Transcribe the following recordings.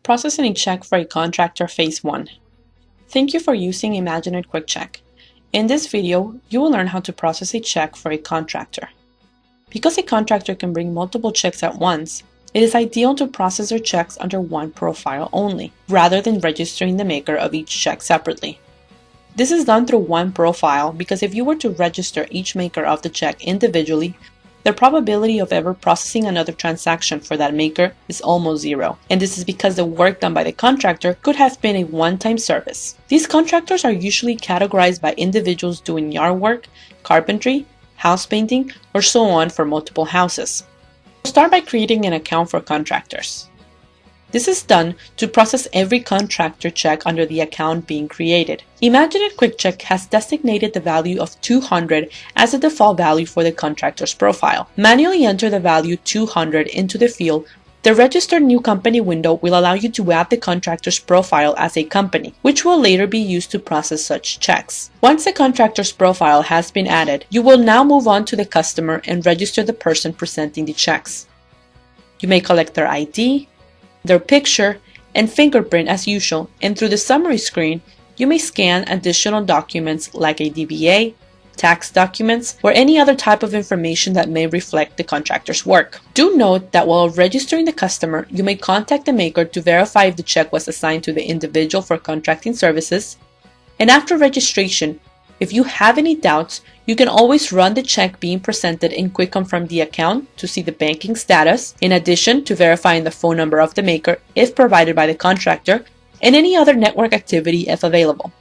Processing a check for a contractor Phase 1. Thank you for using EmagineNET QuickCheck. In this video, you will learn how to process a check for a contractor. Because a contractor can bring multiple checks at once, it is ideal to process their checks under one profile only, rather than registering the maker of each check separately. This is done through one profile because if you were to register each maker of the check individually, the probability of ever processing another transaction for that maker is almost zero, and this is because the work done by the contractor could have been a one-time service. These contractors are usually categorized by individuals doing yard work, carpentry, house painting, or so on for multiple houses. We'll start by creating an account for contractors. This is done to process every contractor check under the account being created. EmagineNET QuickCheck has designated the value of 200 as the default value for the contractor's profile. Manually enter the value 200 into the field. The Register New Company window will allow you to add the contractor's profile as a company, which will later be used to process such checks. Once the contractor's profile has been added, you will now move on to the customer and register the person presenting the checks. You may collect their ID, their picture, and fingerprint as usual, and through the summary screen, you may scan additional documents like a DBA, tax documents, or any other type of information that may reflect the contractor's work. Do note that while registering the customer, you may contact the maker to verify if the check was assigned to the individual for contracting services, and after registration, if you have any doubts, you can always run the check being presented and quick confirm the account to see the banking status, in addition to verifying the phone number of the maker if provided by the contractor, and any other network activity if available.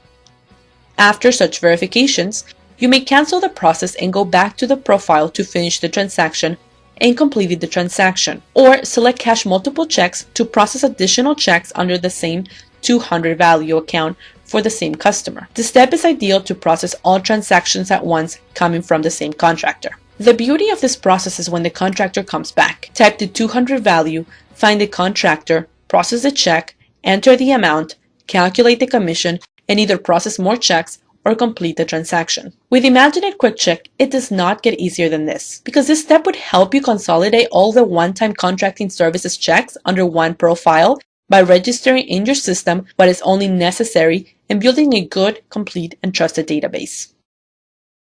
After such verifications, you may cancel the process and go back to the profile to finish the transaction and complete the transaction, or select Cash Multiple Checks to process additional checks under the same 200 value account for the same customer. This step is ideal to process all transactions at once coming from the same contractor. The beauty of this process is when the contractor comes back, type the 200 value, find the contractor, process the check, enter the amount, calculate the commission, and either process more checks or complete the transaction. With EmagineNET QuickCheck, it does not get easier than this, because this step would help you consolidate all the one-time contracting services checks under one profile by registering in your system what is only necessary and building a good, complete, and trusted database.